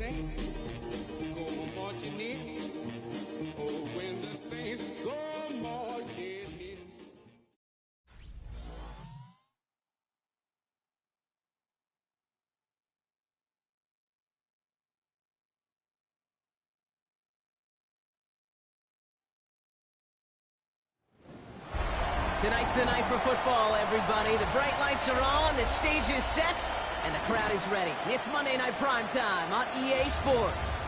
saints go marching in. Oh, when the saints go marching in. Tonight's the night for football, everybody. The bright lights are on, the stage is set, and the crowd is ready. It's Monday Night Primetime on EA Sports.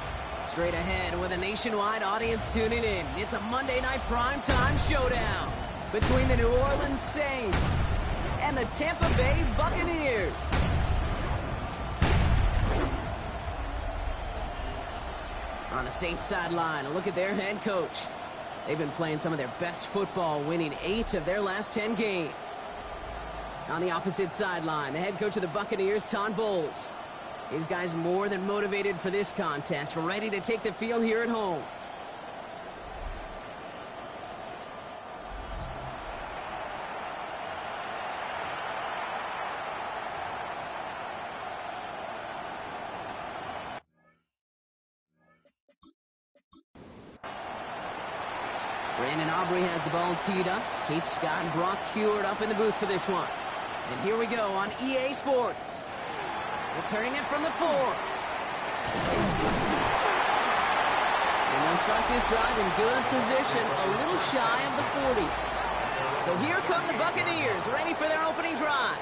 Straight ahead with a nationwide audience tuning in, it's a Monday Night Primetime showdown between the New Orleans Saints and the Tampa Bay Buccaneers. On the Saints sideline, a look at their head coach. They've been playing some of their best football, winning 8 of their last 10 games. On the opposite sideline, the head coach of the Buccaneers, Todd Bowles. His guys more than motivated for this contest, ready to take the field here at home. Brandon Aubrey has the ball teed up. Kate Scott and Brock Heward up in the booth for this one. And here we go on EA Sports. Returning it from the 4. And they'll start this drive in good position, a little shy of the 40. So here come the Buccaneers, ready for their opening drive.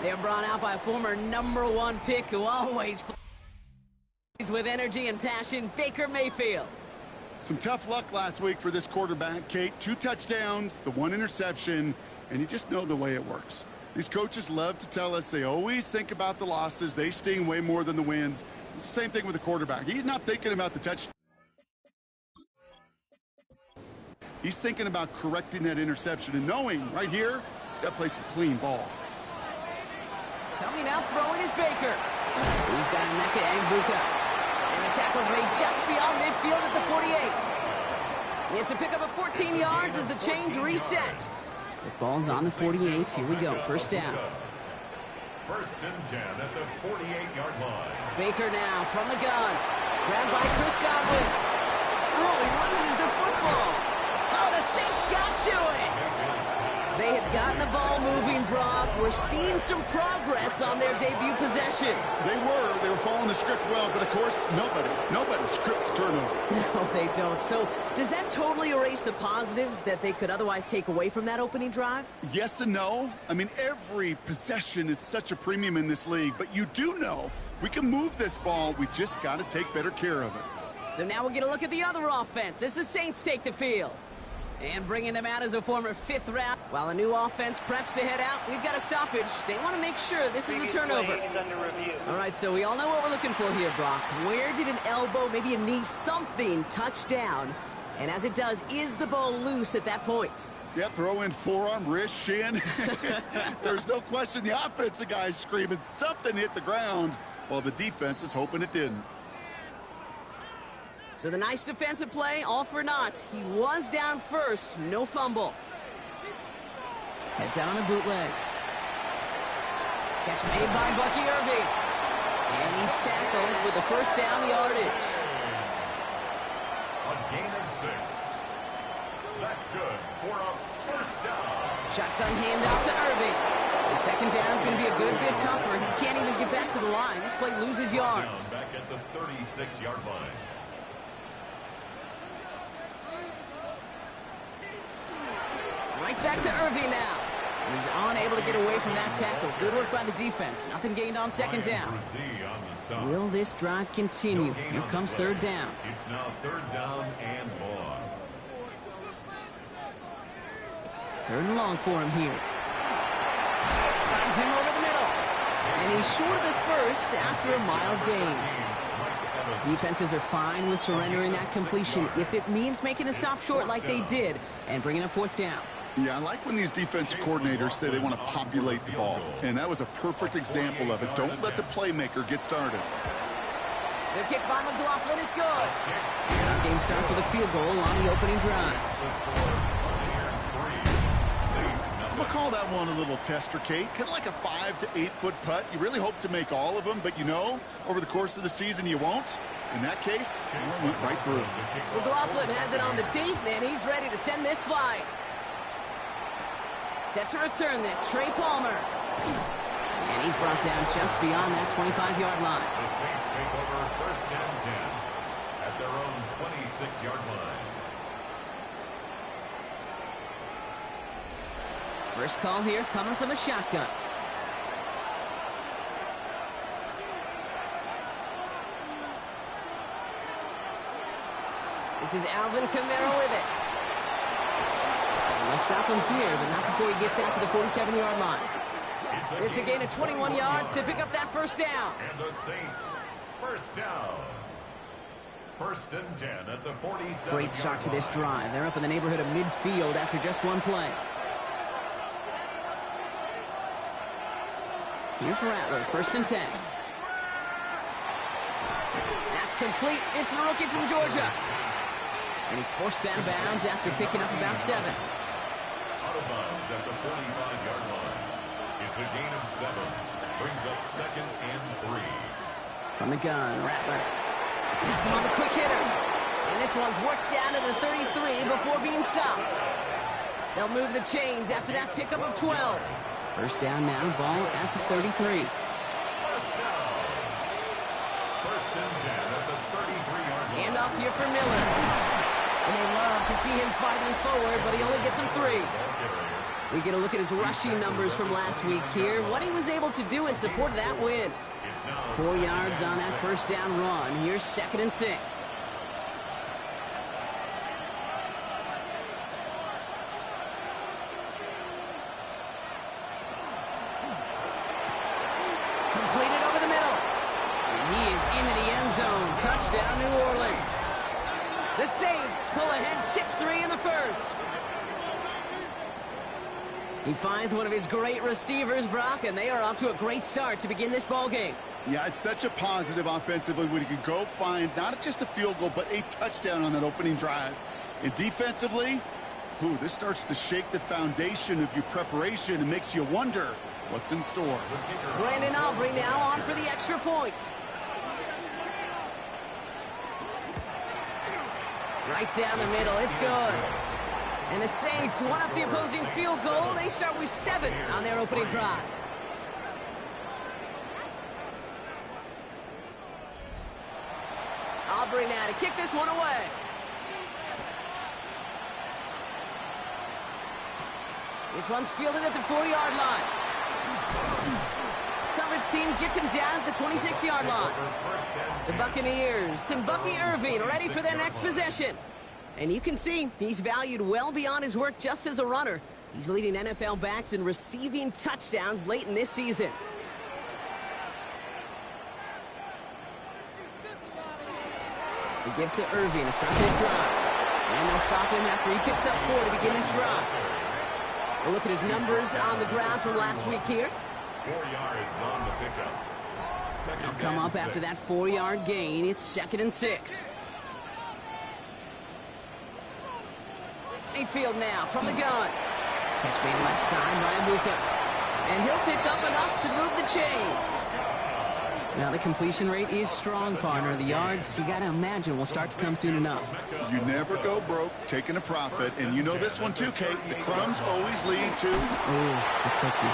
They're brought out by a former #1 pick who always plays with energy and passion, Baker Mayfield. Some tough luck last week for this quarterback, Kate. 2 touchdowns, the 1 interception, and you just know the way it works. These coaches love to tell us they always think about the losses. They sting way more than the wins. It's the same thing with the quarterback. He's not thinking about the touchdown. He's thinking about correcting that interception and knowing right here, he's got to play some clean ball. Coming out throwing is Baker. He's got Emeka Egbuka. And the tackle's made just beyond midfield at the 48. It's a pickup of 14 yards as the chains reset. The ball's on the 48. Here we go. First down. First and 10 at the 48-yard line. Baker now from the gun. Grabbed by Chris Godwin. Oh, he loses the football. Oh, the Saints got to it. They have gotten the ball moving, Brock. We're seeing some progress on their debut possession. They were following the script well, but of course, nobody scripts turnover. No, they don't. So does that totally erase the positives that they could otherwise take away from that opening drive? Yes and no. I mean, every possession is such a premium in this league, but you do know we can move this ball. We just got to take better care of it. So now we're going to look at the other offense as the Saints take the field. And bringing them out as a former 5th round. While a new offense preps to head out, we've got a stoppage. They want to make sure this is a turnover. All right, so we all know what we're looking for here, Brock. Where did an elbow, maybe a knee, something touch down? And as it does, is the ball loose at that point? Yeah, throw in forearm, wrist, shin. There's no question the offensive guy's screaming something hit the ground while the defense is hoping it didn't. So the nice defensive play, all for naught. He was down first, no fumble. Heads out on the bootleg. Catch made by Bucky Irving. And he's tackled with the first down yardage. A gain of 6. That's good for a first down. Shotgun handoff to Irving. And second down is going to be a good bit tougher. He can't even get back to the line. This play loses yards. Back at the 36-yard line. Right back to Irving now. He's unable to get away from that tackle. Good work by the defense. Nothing gained on second down. Will this drive continue? Here comes third down. It's now 3rd down and long. 3rd and long for him here. Finds him over the middle. And he's short of the first after a mile gain. Defenses are fine with surrendering that completion if it means making the stop short like they did and bringing up 4th down. Yeah, I like when these defensive coordinators say they want to populate the ball. And that was a perfect example of it. Don't let the playmaker get started. The kick by McLaughlin is good. And our game starts with a field goal on the opening drive. I'm going to call that one a little tester, Kate. Kind of like a 5 to 8 foot putt. You really hope to make all of them, but you know, over the course of the season, you won't. In that case, it went right through. McLaughlin has it on the tee, and he's ready to send this flying. Set to return this, Trey Palmer. And he's brought down just beyond that 25-yard line. The Saints take over first and 10 at their own 26-yard line. First call here coming from the shotgun. This is Alvin Kamara with it. And they'll stop him here, but not before he gets out to the 47-yard line. It's a gain of 21 yards to pick up that first down. And the Saints, first down. First and 10 at the 47. Great start to this drive. They're up in the neighborhood of midfield after just one play. Here's Rattler, first and 10. That's complete. It's the rookie from Georgia. And he's forced out of bounds after picking up about 7. Out of bounds at the 45-yard line. It's a gain of 7. Brings up second and 3. From the gun, Rattler. Gets him on the quick hitter. And this one's worked down to the 33 before being stopped. They'll move the chains after that pickup of 12. First down now, ball at the 33. First down. First and 10 at the 33-yard line. Hand off here for Miller. And they love to see him fighting forward, but he only gets him 3. We get a look at his rushing numbers from last week here. What he was able to do in support of that win. 4 yards on that first down run. Here's second and 6. Completed over the middle. And he is into the end zone. Touchdown, New Orleans. The Saints pull ahead 6-3 in the first. He finds one of his great receivers, Brock, and they are off to a great start to begin this ball game. Yeah, it's such a positive offensively when you can go find not just a field goal, but a touchdown on that opening drive. And defensively, this starts to shake the foundation of your preparation and makes you wonder what's in store. Brandon Aubrey now on for the extra point. Right down the middle, it's good. And the Saints one up the opposing field goal. They start with 7 on their opening drive. Aubrey now to kick this one away. This one's fielded at the 4-yard line. Coverage team gets him down at the 26-yard line. The Buccaneers and Bucky Irving ready for their next possession. And you can see he's valued well beyond his work just as a runner. He's leading NFL backs in receiving touchdowns late in this season. They give to Irving to start this drive. And they'll stop him after he picks up 4 to begin this drive. We'll look at his numbers on the ground from last week here. 4 yards on the pickup. They'll come up after that 4-yard gain. It's second and 6. Mayfield now from the gun. Catch made left side by Abuka. And he'll pick up enough to move the chains. Now the completion rate is strong, partner. The yards, you got to imagine, will start to come soon enough. You never go broke taking a profit. And you know this one too, Kate. The crumbs always lead to... the cookie.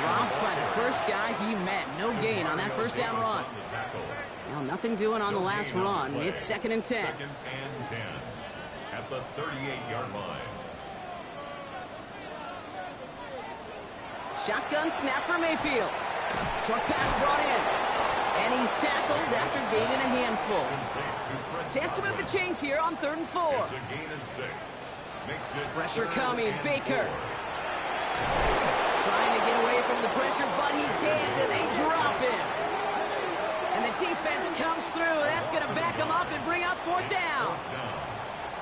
Dropped by the first guy he met. No gain on that first down run. Now nothing doing on the last run. It's second and 10. Second and 10 at the 38-yard line. Shotgun snap for Mayfield. Short pass brought in. And he's tackled after gaining a handful. Chance to move the chains here on 3rd and 4. It's a gain of 6. Makes it Pressure coming. Baker. Trying to get away from the pressure, but he can't, and they drop him. And the defense comes through. That's going to back him up and bring up 4th down.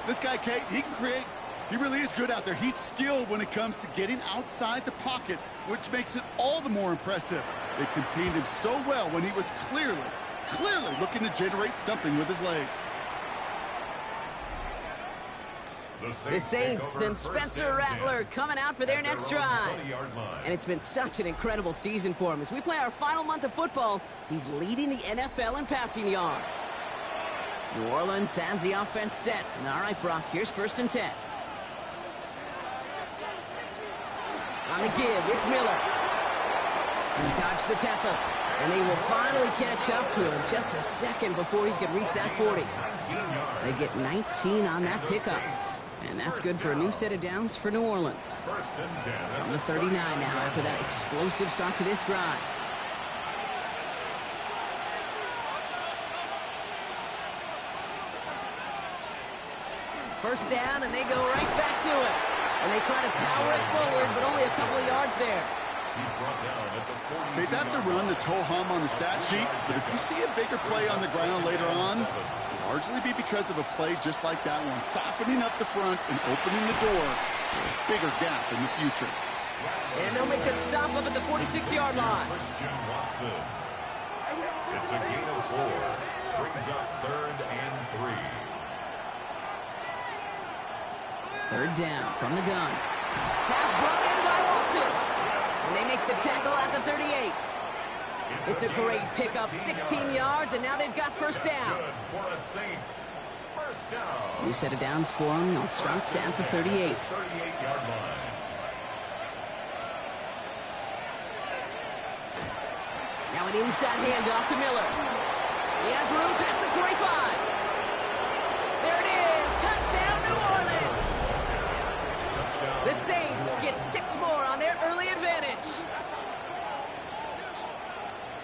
This guy, Kate, he can create. He really is good out there. He's skilled when it comes to getting outside the pocket, which makes it all the more impressive. They contained him so well when he was clearly looking to generate something with his legs. The Saints and Spencer Rattler coming out for their next drive. And it's been such an incredible season for him. As we play our final month of football, he's leading the NFL in passing yards. New Orleans has the offense set. And all right, Brock, here's 1st and 10. On the give, it's Miller. He dodged the tackle. And they will finally catch up to him just a second before he could reach that 40. They get 19 on that pickup. And that's good for a new set of downs for New Orleans. On the 39 now after that explosive start to this drive. First down, and they go right back to it. And they try to power it forward, but only a couple of yards there. Okay, that's a run that's ho-hum on the stat sheet, but if you see a bigger play on the ground later on, it'll largely be because of a play just like that one, softening up the front and opening the door for a bigger gap in the future. And they'll make the stop up at the 46-yard line. It's a gain of 4. Brings up 3rd and 3. 3rd down from the gun. Pass brought in by Watson. And they make the tackle at the 38. It's a great pickup, 16 yards, and now they've got 1st down. New set of downs for them. They'll start at the 38. Now an inside handoff to Miller. He has room past the 25. There it is. Touchdown, New Orleans. The Saints get 6 more on their early advantage.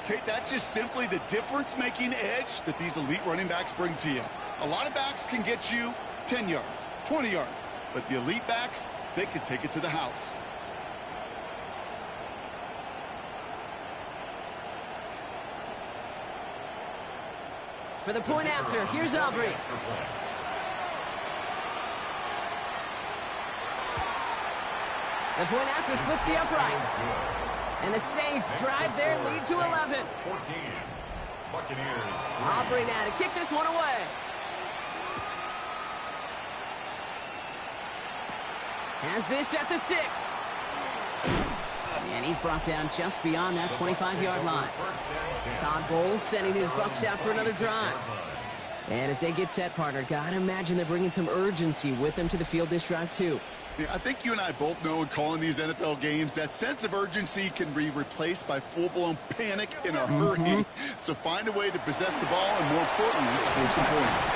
Kate, that's just simply the difference-making edge that these elite running backs bring to you. A lot of backs can get you 10 yards, 20 yards, but the elite backs, they can take it to the house. For the point after, here's Aubrey. The point after splits the uprights. And the Saints drive their lead to 11. 14. Buccaneers. Aubrey now to kick this one away. Has this at the 6. And he's brought down just beyond that 25-yard line. Todd Bowles sending his Bucs out for another drive. And as they get set, partner, gotta imagine they're bringing some urgency with them to the field this drive, too. Yeah, I think you and I both know in calling these NFL games that sense of urgency can be replaced by full-blown panic in a hurry. So find a way to possess the ball and, more importantly, score some points.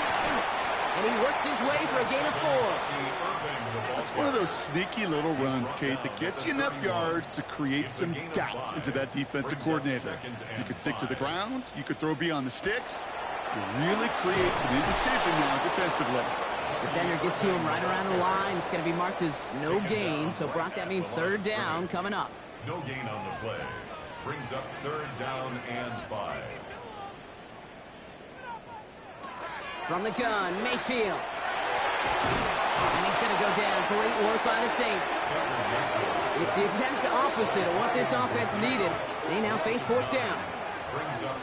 And he works his way for a gain of 4. That's one of those sneaky little runs, Kate, that gets you enough yards to create some doubt into that defensive coordinator. You could stick to the ground. You could throw beyond the sticks. It really creates an indecision now defensively. Defender gets to him right around the line. It's going to be marked as no gain. So, Brock, that means 3rd down coming up. No gain on the play. Brings up 3rd down and 5. From the gun, Mayfield. And he's going to go down. Great work by the Saints. It's the exact opposite of what this offense needed. They now face 4th down.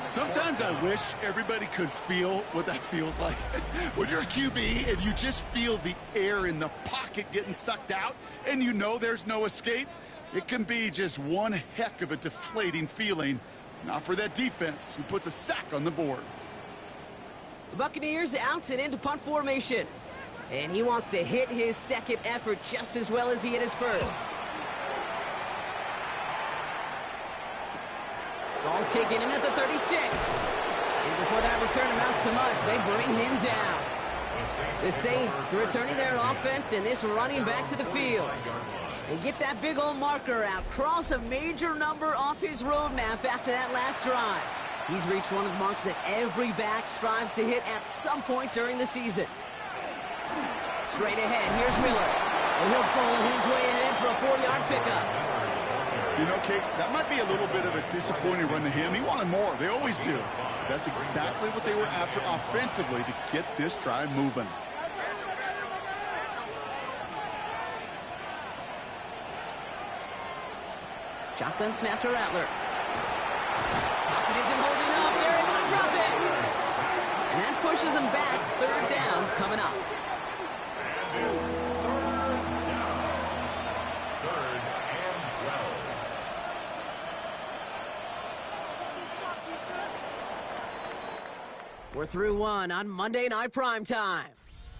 Sometimes I wish everybody could feel what that feels like. When you're a QB and you just feel the air in the pocket getting sucked out and you know there's no escape, it can be just one heck of a deflating feeling. Not for that defense who puts a sack on the board. The Buccaneers out and into punt formation. And he wants to hit his 2nd effort just as well as he hit his 1st. Ball taken in at the 36. And before that return amounts to much, they bring him down. The Saints returning their offense and this running back to the field. They get that big old marker out, cross a major number off his roadmap after that last drive. He's reached one of the marks that every back strives to hit at some point during the season. Straight ahead, here's Miller. And he'll pull his way ahead for a 4-yard pickup. You know, Kate, that might be a little bit of a disappointing run to him. He wanted more. They always do. That's exactly what they were after offensively to get this drive moving. Shotgun snap to Rattler. Pocket isn't holding up. They're able to drop it. And that pushes them back. 3rd down coming up. We're through one on Monday Night Primetime.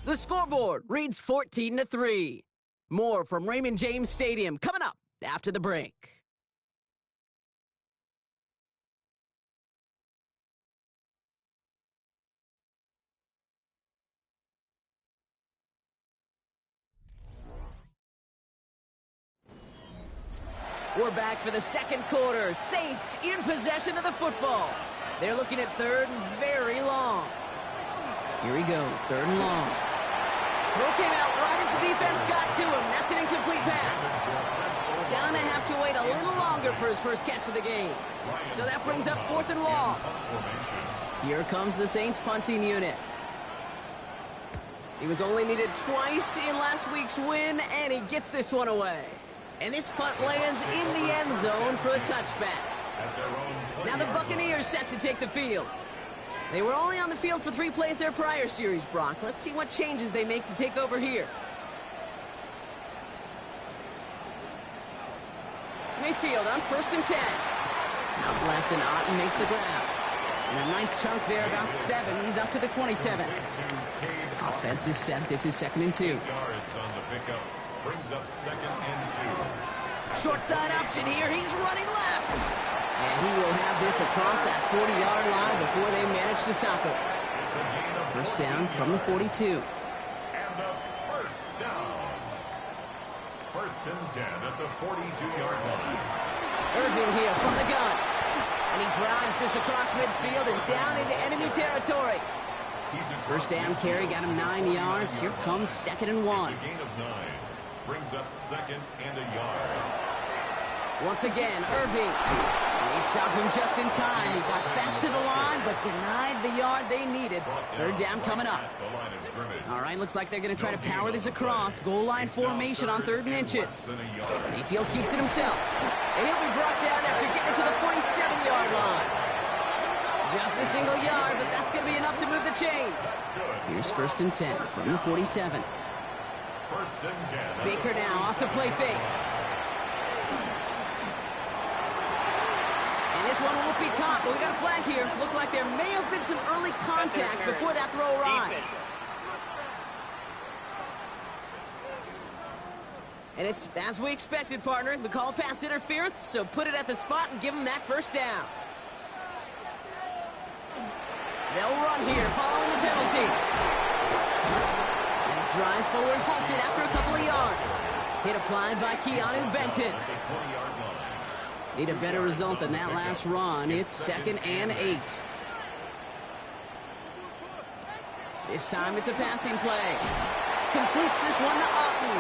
The scoreboard reads 14-3. More from Raymond James Stadium coming up after the break. We're back for the second quarter. Saints in possession of the football. They're looking at third and very long. Here he goes, third and long. Throw came out right as the defense got to him. That's an incomplete pass. Gonna have to wait a little longer for his first catch of the game. So that brings up fourth and long. Here comes the Saints punting unit. He was only needed twice in last week's win, and he gets this one away. And this punt lands in the end zone for a touchback. Now the Buccaneers set to take the field. They were only on the field for 3 plays their prior series, Brock. Let's see what changes they make to take over here. Mayfield on 1st and 10. Out left and Otten makes the grab. And a nice chunk there, about 7. He's up to the 27. Offense is set. This is 2nd and 2. Yards on the pickup. Brings up 2nd and 2. Short side option here. He's running left. And he will have this across that 40-yard line before they manage to stop it. First down from the 42. And a first down. 1st and 10 at the 42-yard line. Irving here from the gun. And he drives this across midfield and down into enemy territory. First down carry got him 9 yards. Here comes 2nd and 1. It's a gain of 9. Brings up 2nd and a yard. Once again, Irving. He stopped him just in time. He got back to the line, but denied the yard they needed. Third down coming up. All right, looks like they're going to try to power this across. Goal line formation on 3rd and inches. Mayfield keeps it himself. And he'll be brought down after getting to the 47-yard line. Just a single yard, but that's going to be enough to move the chains. Here's 1st and 10 from the 47. 1st and 10. Baker now off the play fake. And this one won't be caught, but we got a flag here. Looked like there may have been some early contact before that throw arrived. And it's as we expected, partner. We call pass interference, so put it at the spot and give them that first down. They'll run here following the penalty. And his drive forward halted after a couple of yards. Hit applied by Keanu Benton. Need a better result than that last run. It's 2nd and 8. This time it's a passing play. Completes this one to Otten.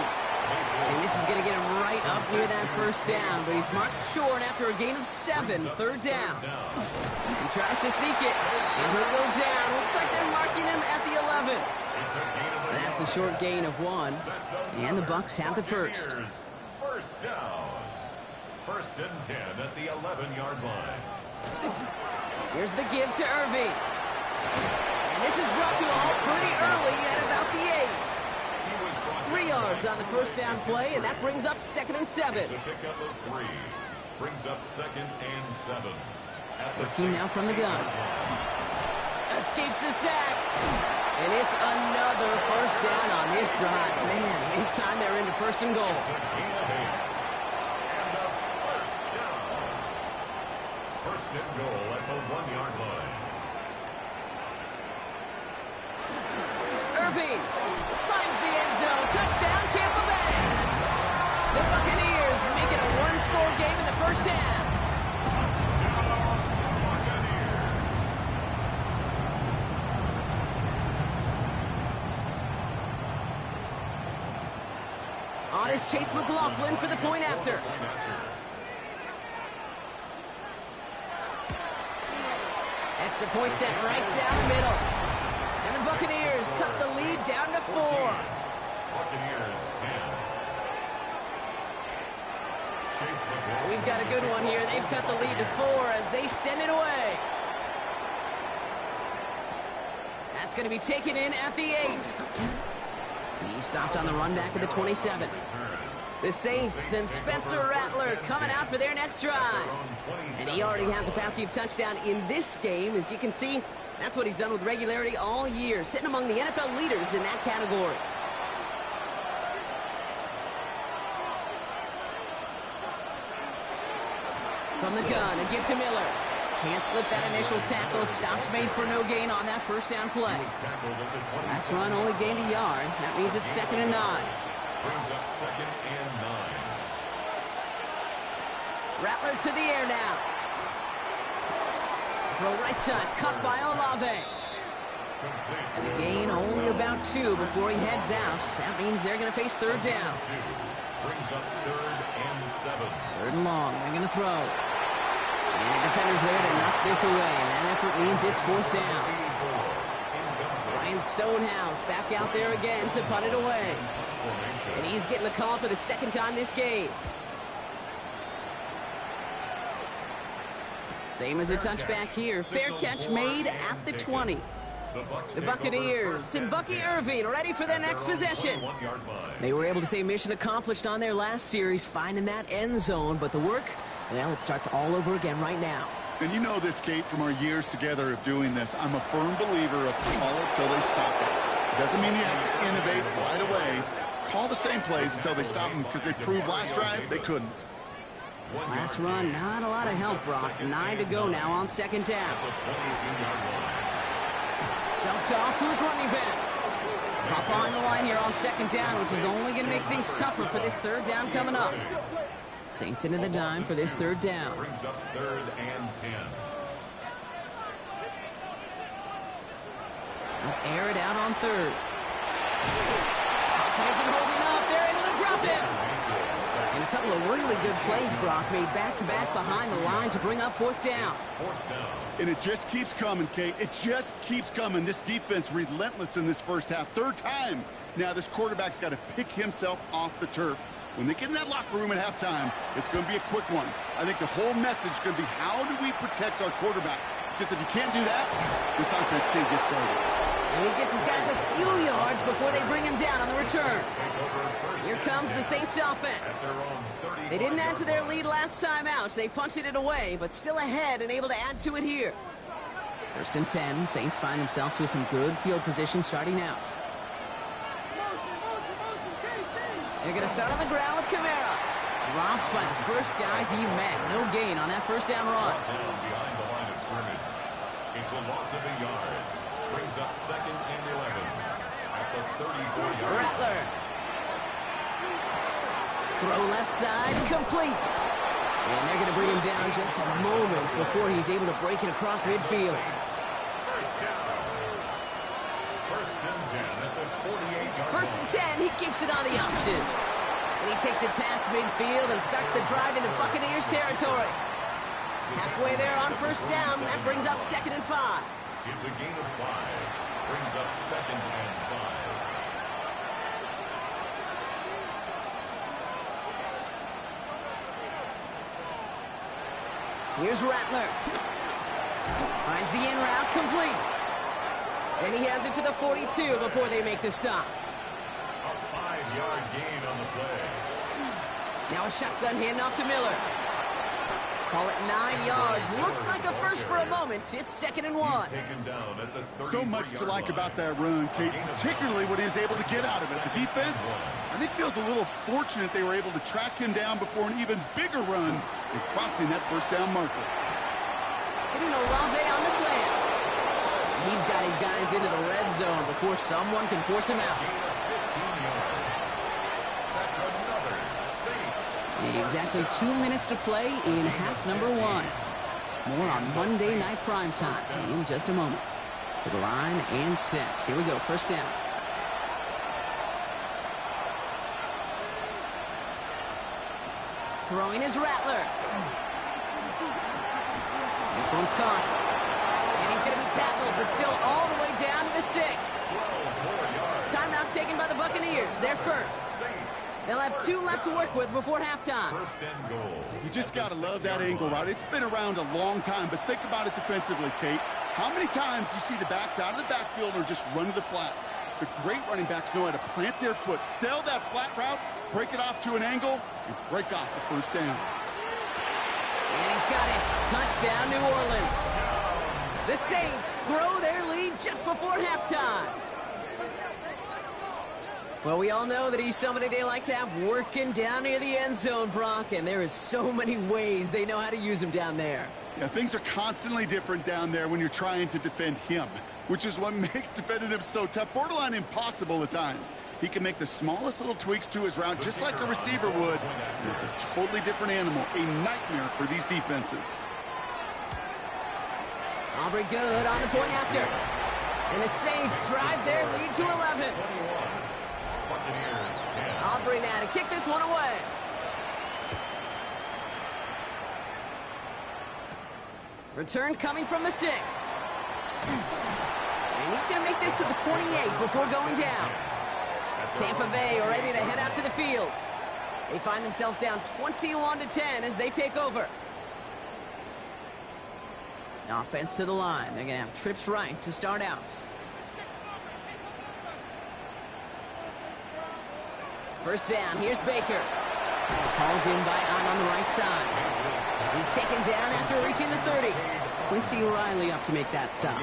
And this is going to get him right up near that first down, but he's marked short after a gain of 7, 3rd down. He tries to sneak it, and he'll go down. Looks like they're marking him at the 11. That's a short gain of 1, and the Bucs have the first. First down. 1st and 10 at the 11-yard line. Here's the give to Irving. And this is brought to a halt pretty early at about the 8. 3 yards on the first down play, and that brings up 2nd and 7. It's a pickup of 3. Brings up 2nd and 7. Working now from the gun. Escapes the sack. And it's another first down on this drive. Man, this time they're into 1st and goal. It's a gain of 8. And a first down. 1st and goal at the 1-yard line. Irving finds the end zone. Touchdown, Tampa Bay. The Buccaneers make it a 1-score game in the first half. On is Chase McLaughlin for the point after. Extra point set right down the middle. And the Buccaneers cut the lead down to 4. Buccaneers 10. We've got a good one here. They've cut the lead to 4 as they send it away. That's going to be taken in at the 8. He stopped on the run back at the 27. The Saints and Spencer Rattler coming out for their next drive. And he already has a passing touchdown in this game. As you can see, That's what he's done with regularity all year, sitting among the NFL leaders in that category. From the gun, a give to Miller. Can't slip that initial tackle. Stops made for no gain on that first down play. Last run only gained a yard. That means it's 2nd and 9. Brings up 2nd and 9. Rattler to the air now. Throw right side, cut by Olave. And the gain only about 2 before he heads out. That means they're going to face 3rd down. Brings up 3rd and 7. 3rd and long. They're going to throw. And the defender's there to knock this away. And that effort means it's 4th down. Ryan Stonehouse back out there again to punt it away. And he's getting the call for the 2nd time this game. Same as a touchback here. Fair catch made at the 20. The Buccaneers and Bucky Irving ready for their next possession. They were able to say mission accomplished on their last series, finding that end zone. But the work, well, it starts all over again right now. And you know this, Kate, from our years together of doing this. I'm a firm believer of call it till they stop it. It doesn't mean you have to innovate right away. Call the same plays until they stop them, because they proved last drive they couldn't. Last run, not a lot of help, Brock. 9 to go now on 2nd down. Dumped off to his running back. Hop on the line here on 2nd down, which is only going to make things tougher for this 3rd down coming up. Saints into the dime for this 3rd down. Brings up 3rd and 10. They'll air it out on 3rd. Hopkins isn't holding up. They're able to drop him. And a couple of really good plays, Brock, made back-to-back behind the line to bring up 4th down. And it just keeps coming, Kate. It just keeps coming. This defense relentless in this first half. 3rd time. Now this quarterback's got to pick himself off the turf. When they get in that locker room at halftime, it's going to be a quick one. I think the whole message is going to be, how do we protect our quarterback? Because if you can't do that, this offense can't get started. And he gets his guys a few yards before they bring him down on the return. Here comes the Saints offense. They didn't add to their lead last time out. They punted it away, but still ahead and able to add to it here. 1st and 10. Saints find themselves with some good field position starting out. They're going to start on the ground with Kamara. Dropped by the first guy he met. No gain on that 1st down run. Down behind the line of scrimmage. It's a loss of a yard. Brings up 2nd and 11 at the 34-yard line. Rattler. Throw left side, complete. And they're going to bring him down just a moment before he's able to break it across midfield. First down. 1st and 10 at the 48-yard line. 1st and 10, he keeps it on the option. And he takes it past midfield and starts the drive into Buccaneers territory. Halfway there on 1st down, that brings up 2nd and 5. It's a gain of 5. Brings up 2nd and 5. Here's Rattler. Finds the in route, complete. And he has it to the 42 before they make the stop. A 5-yard gain on the play. Now a shotgun handoff to Miller. Call it 9 yards. Looks like a first for a moment. It's 2nd and 1. Taken down at the So much to like about that run, Kate, particularly what he was able to get out of it. The defense, I think, feels a little fortunate they were able to track him down before an even bigger run and crossing that 1st down marker. Hitting Olave on the slant. He's got his guys into the red zone before someone can force him out. 15 yards. That's another Saints. Exactly 2 minutes to play in half number 1. More on Monday Night Primetime in just a moment. To the line and set. Here we go, 1st down. Throwing is Rattler. This one's caught. And he's going to be tackled, but still all the way down to the 6. Timeout taken by the Buccaneers. They're first. They'll have 2 left to work with before halftime. 1st and goal. You just got to love that angle route. It's been around a long time, but think about it defensively, Kate. How many times you see the backs out of the backfield or just run to the flat? The great running backs know how to plant their foot, sell that flat route, break it off to an angle, and break off the 1st down. And he's got it. Touchdown, New Orleans. The Saints grow their lead just before halftime. Well, we all know that he's somebody they like to have working down near the end zone, Brock, and there is so many ways they know how to use him down there. Yeah, things are constantly different down there when you're trying to defend him, which is what makes defending him so tough, borderline impossible at times. He can make the smallest little tweaks to his route just like a receiver would, and it's a totally different animal, a nightmare for these defenses. Aubrey good on the point after. And the Saints drive their lead to 11. Aubrey now to kick this one away. Return coming from the 6. And he's going to make this to the 28 before going down. Tampa Bay are ready to head out to the field. They find themselves down 21-10 as they take over. Offense to the line. They're going to have trips right to start out. First down. Here's Baker. He's hauled in by Ahn on the right side. He's taken down after reaching the 30. Quincy Riley up to make that stop.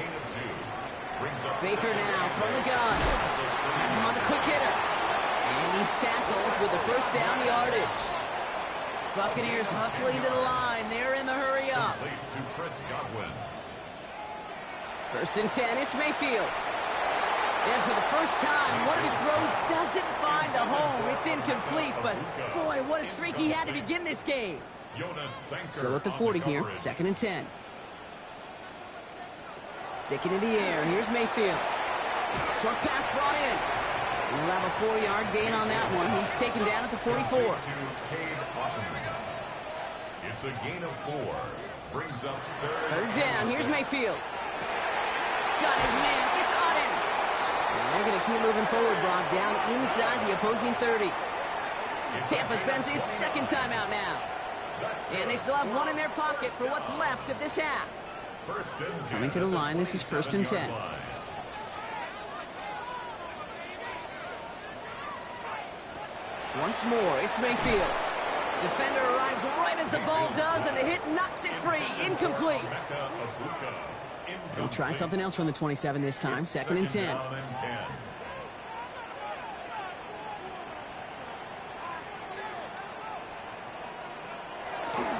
Baker now from the gun. Has him on the quick hitter. And he's tackled with the first down yardage. Buccaneers hustling to the line. They're in the hurry up. First and 10, it's Mayfield. And for the first time, one of his throws doesn't find a home. It's incomplete, but boy, what a streak he had to begin this game. Still at the 40 here, second and 10. Sticking in the air, here's Mayfield. Short pass brought in. We'll have a 4-yard gain on that one. He's taken down at the 44. It's a gain of 4. Brings up third down. Here's Mayfield. Got his man. It's Auden. And they're going to keep moving forward, Brock, down inside the opposing 30. Tampa spends its second timeout now. And they still have one in their pocket for what's left of this half. Coming to the line, this is first and 10. Once more, it's Mayfield. Defender arrives right as the ball does, and the hit knocks it free. Incomplete. They'll try something else from the 27 this time. Second and 10.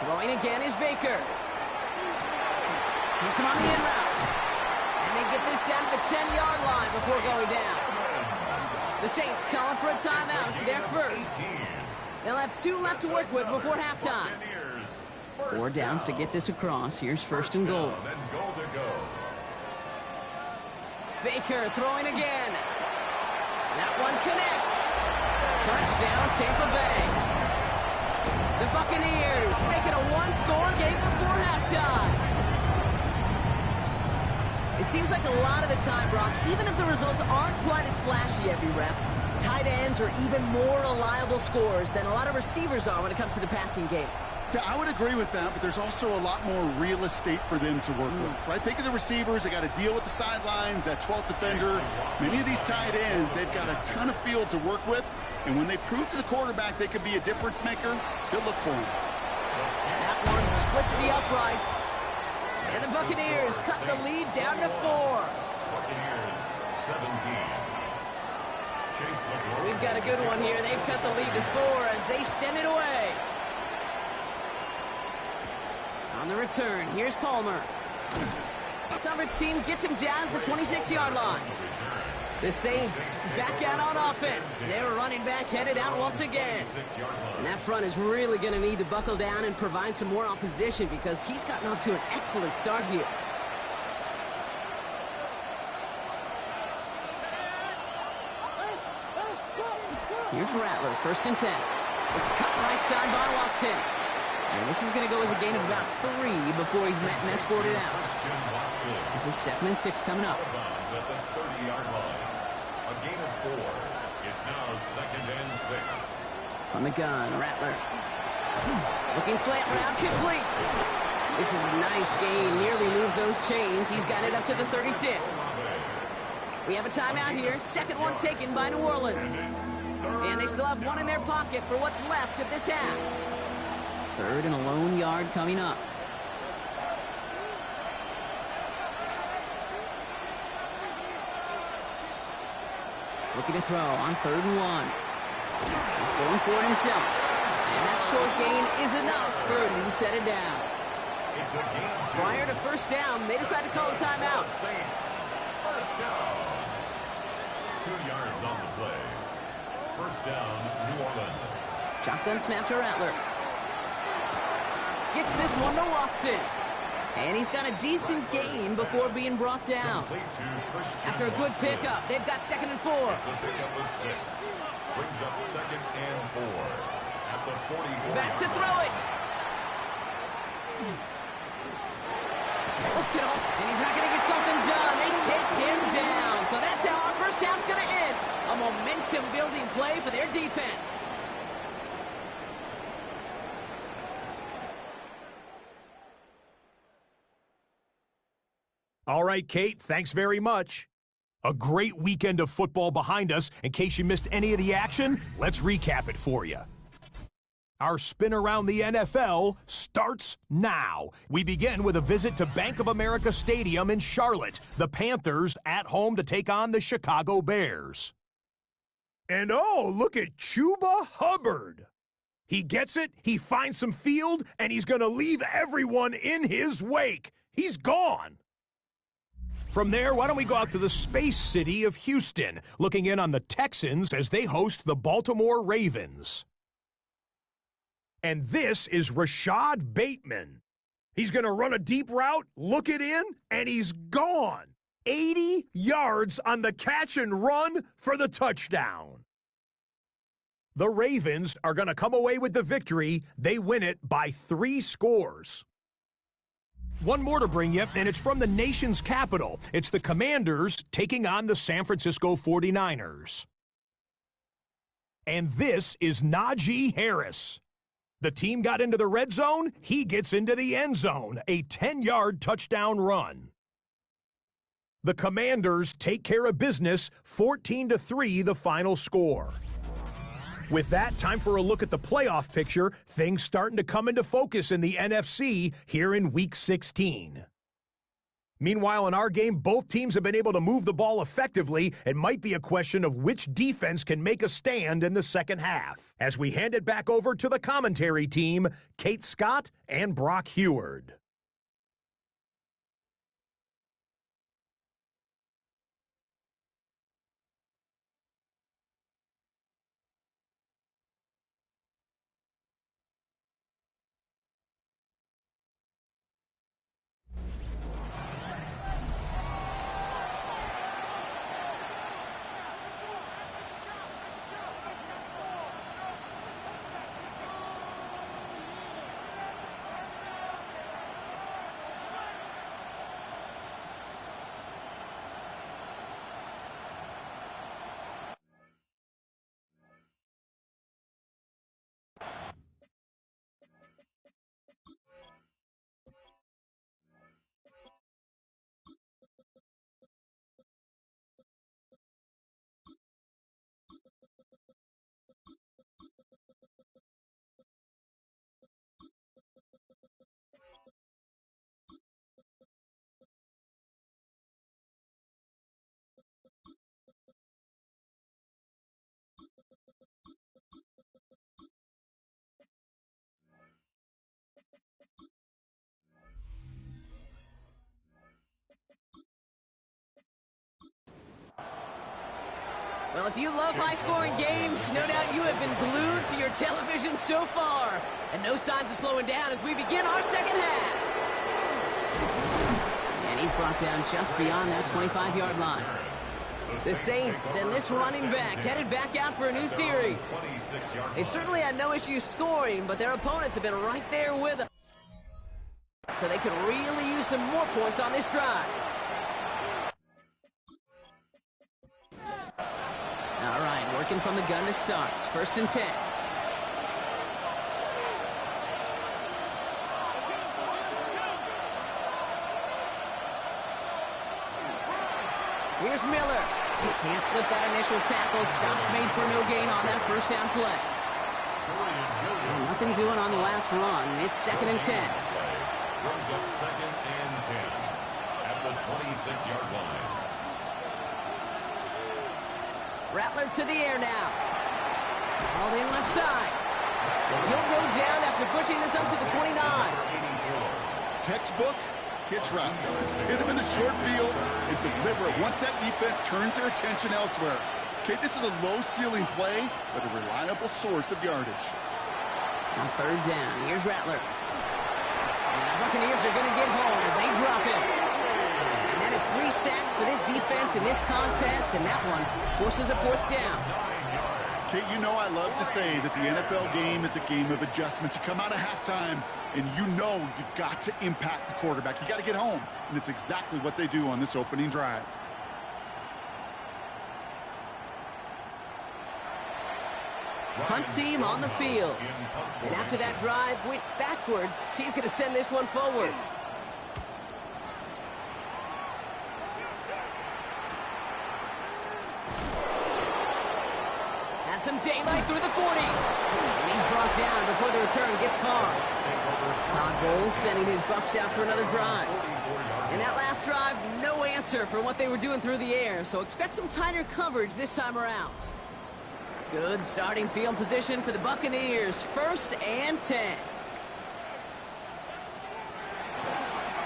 Throwing again is Baker. Hits him on the in route. And they get this down to the 10-yard line before going down. The Saints calling for a timeout. It's their first. They'll have 2 left to work with before halftime. 4 downs to get this across. Here's first and goal. Baker throwing again. That one connects. Touchdown, Tampa Bay. The Buccaneers making a one-score game before halftime. It seems like a lot of the time, Brock, even if the results aren't quite as flashy every rep, tight ends are even more reliable scorers than a lot of receivers are when it comes to the passing game. Yeah, I would agree with that, but there's also a lot more real estate for them to work with, right? Think of the receivers. They got to deal with the sidelines, that 12th defender. Many of these tight ends, they've got a ton of field to work with, and when they prove to the quarterback they could be a difference maker, they'll look for him. That one splits the uprights. And the Buccaneers cut the lead down to 4. Buccaneers 17. We've got a good one here. They've cut the lead to 4 as they send it away. On the return, here's Palmer. Coverage team gets him down at the 26-yard line. The Saints back out on offense. They're running back headed out once again. And that front is really going to need to buckle down and provide some more opposition because he's gotten off to an excellent start here. Here's Rattler, first and 10. It's cut right side by Watson. And this is going to go as a gain of about 3 before he's met and escorted out. This is 2nd and 6 coming up. At the 30-yard line. A gain of 4. It's now 2nd and 6. On the gun, Rattler. Looking slant route, complete. This is a nice gain, nearly moves those chains. He's got it up to the 36. We have a timeout here. Second one taken by New Orleans. And they still have one in their pocket for what's left of this half. 3rd and a lone yard coming up. Looking to throw on 3rd and 1. He's going for it himself. And that short gain is enough for a new set of downs. It's a gain 2. Prior to first down, they decide to call a timeout. Saints, first down. 2 yards on the play. First down, New Orleans. Shotgun snap to Rattler. Gets this one to Watson. And he's got a decent gain before being brought down. After a good pickup, they've got 2nd and 4. It's a pickup of 6. Brings up 2nd and 4. At the 44. Back to throw it. Look at all. And he's not going to get something done. They take him down. So that's how our first half's going to end. A momentum-building play for their defense. All right, Kate, thanks very much. A great weekend of football behind us. In case you missed any of the action, let's recap it for you. Our spin around the NFL starts now. We begin with a visit to Bank of America Stadium in Charlotte. The Panthers at home to take on the Chicago Bears. And oh, look at Chuba Hubbard. He gets it, he finds some field, and he's going to leave everyone in his wake. He's gone. From there, why don't we go out to the space city of Houston, looking in on the Texans as they host the Baltimore Ravens. And this is Rashad Bateman. He's going to run a deep route, look it in, and he's gone. 80 yards on the catch and run for the touchdown. The Ravens are going to come away with the victory. They win it by 3 scores. One more to bring you, and it's from the nation's capital. It's the Commanders taking on the San Francisco 49ers. And this is Najee Harris. The team got into the red zone, he gets into the end zone, a 10-yard touchdown run. The Commanders take care of business, 14-3 the final score. With that, time for a look at the playoff picture. Things starting to come into focus in the NFC here in Week 16. Meanwhile, in our game, both teams have been able to move the ball effectively. It might be a question of which defense can make a stand in the second half. As we hand it back over to the commentary team, Kate Scott and Brock Heward. Well, if you love high-scoring games, no doubt you have been glued to your television so far. And no signs of slowing down as we begin our second half. And he's brought down just beyond that 25-yard line. The Saints and this running back headed back out for a new series. They've certainly had no issues scoring, but their opponents have been right there with them. So they could really use some more points on this drive. All right, working from the gun to start. 1st and 10. Here's Miller. He can't slip that initial tackle. Stops made for no gain on that first down play. And nothing doing on the last run. It's 2nd and 10. Brings up 2nd and 10 at the 26-yard line. Rattler to the air now. All in left side. And he'll go down after pushing this up to the 29. Textbook hitch route. Just hit him in the short field and deliver it once that defense turns their attention elsewhere. Okay, this is a low-ceiling play, but a reliable source of yardage. On third down, here's Rattler. And the Buccaneers are going to get home as they drop him. And that is 3 sacks for this defense in this contest, and that one forces a fourth down. Kate, you know I love to say that the NFL game is a game of adjustments. You come out of halftime, and you know you've got to impact the quarterback. You got to get home, and it's exactly what they do on this opening drive. Punt team on the field. And after that drive went backwards, he's going to send this one forward. Has some daylight through the 40. And he's brought down before the return gets far. Todd Bowles sending his Bucs out for another drive. And that last drive, no answer for what they were doing through the air, so expect some tighter coverage this time around. Good starting field position for the Buccaneers. 1st and 10.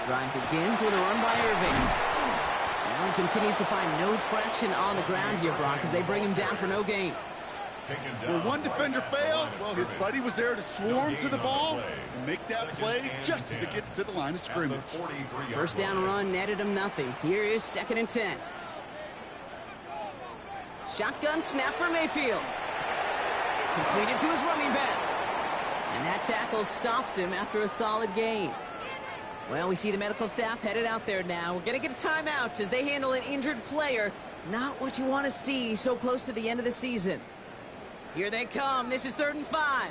Drive begins with a run by Irving. Now he continues to find no traction on the ground here, Brock, as they bring him down for no gain. Well, one defender failed. Well, his buddy was there to swarm to the ball and make that play just as it gets to the line of scrimmage. First down run netted him nothing. Here is 2nd and 10. Shotgun snap for Mayfield. Completed to his running back. And that tackle stops him after a solid gain. Well, we see the medical staff headed out there now. We're going to get a timeout as they handle an injured player. Not what you want to see so close to the end of the season. Here they come. This is 3rd and 5.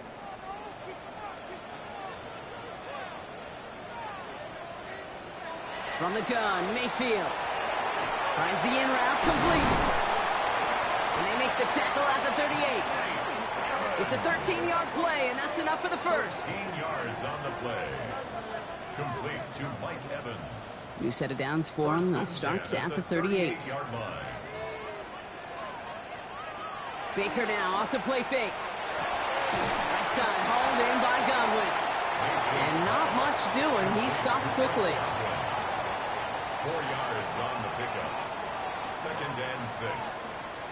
From the gun, Mayfield. Finds the in route, complete. And they make the tackle at the 38. It's a 13-yard play, and that's enough for the first. 13 yards on the play. Complete to Mike Evans. New set of downs for him. That starts at the 38. Baker now off the play fake. Right side, hauled in by Godwin. And not much doing. He's stopped quickly. 4 yards on the pickup. 2nd and 6.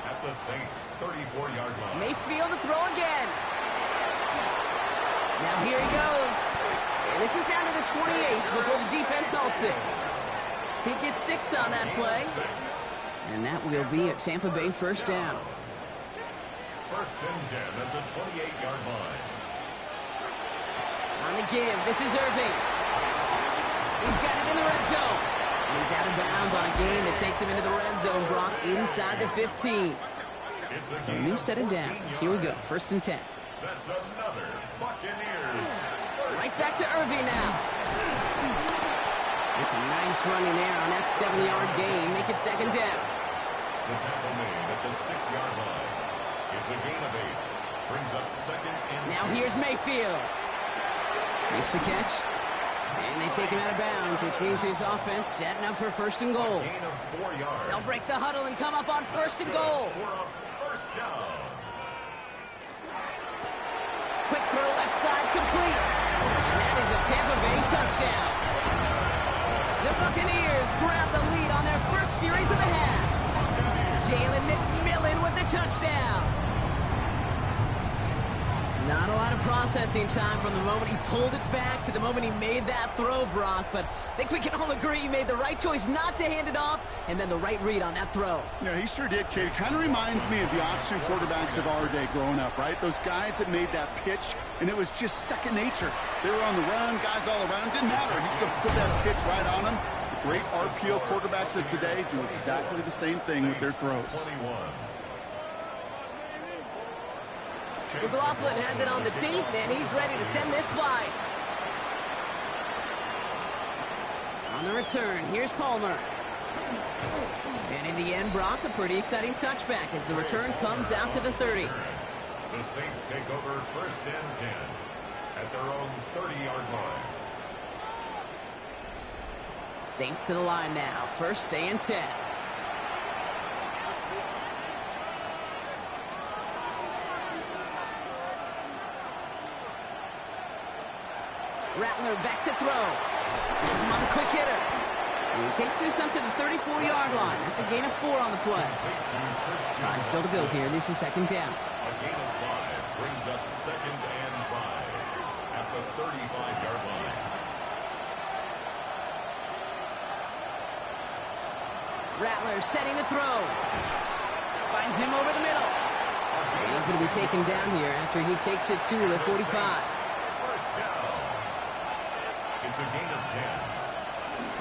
At the Saints' 34-yard line. Mayfield to throw again. Now here he goes. And this is down to the 28 before the defense halts it. He gets 6 on that play. And that will be a Tampa Bay first down. 1st and 10 at the 28-yard line. On the give, this is Irving. He's got it in the red zone. He's out of bounds on a gain that takes him into the red zone, Brock, inside the 15. So a new set of downs. Here we go, 1st and 10. That's another Buccaneers. Right back to Irving now. It's a nice running there on that 7-yard gain. Make it 2nd down. The tackle made at the 6-yard line. It's a gain of 8. Brings up 2nd and 2. Now here's Mayfield. Makes the catch. And they take him out of bounds, which means his offense setting up for 1st and goal. Gain of 4 yards. They'll break the huddle and come up on 1st and goal. For a first down. Quick throw left side, complete. And that is a Tampa Bay touchdown. The Buccaneers grab the lead on their first series of the half. Jalen McMillan with the touchdown. Not a lot of processing time from the moment he pulled it back to the moment he made that throw, Brock. But I think we can all agree he made the right choice not to hand it off, and then the right read on that throw. Yeah, he sure did, Kate. It kind of reminds me of the option quarterbacks of our day growing up, right? Those guys that made that pitch, and it was just second nature. They were on the run, guys all around. Didn't matter. He's going to put that pitch right on them. The great RPO quarterbacks of today do exactly the same thing with their throws. McLaughlin has it on the tee, and he's ready to send this flying. On the return, here's Palmer. And in the end, Brock, a pretty exciting touchback as the return comes out to the 30. The Saints take over 1st and 10 at their own 30-yard line. Saints to the line now, 1st and 10. Rattler back to throw. Has him on a quick hitter. And he takes this up to the 34-yard line. That's a gain of 4 on the play. Time still to go here. This is second down. A gain of 5 brings up second and 5 at the 35-yard line. Rattler setting to throw. Finds him over the middle. And he's going to be taken down here after he takes it to the 45. First down. It's a gain of 10.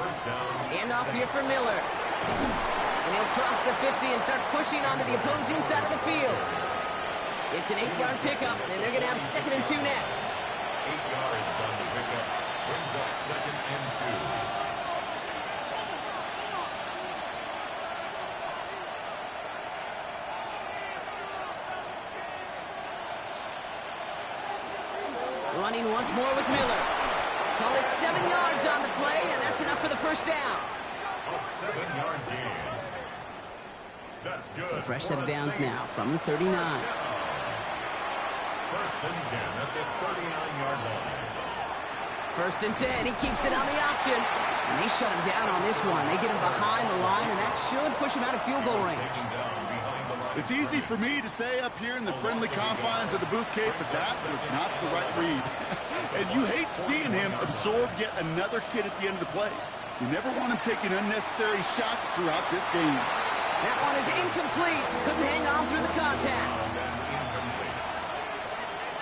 First down. Hand off here for Miller. And he'll cross the 50 and start pushing onto the opposing side of the field. It's an 8-yard pickup, and they're going to have 2nd and 2 next. 8 yards on the pickup. Brings up 2nd and 2. Running once more with Miller. Call it 7 yards on the play, and that's enough for the first down. A 7-yard gain. That's good. So a fresh set of downs now from the 39. First and 10 at the 39-yard line. First and 10. He keeps it on the option. And they shut him down on this one. They get him behind the line, and that should push him out of field goal range. It's easy for me to say up here in the friendly confines of the booth, Kate, but that was not the right read. And you hate seeing him absorb yet another hit at the end of the play. You never want him taking unnecessary shots throughout this game. That one is incomplete. Couldn't hang on through the contact.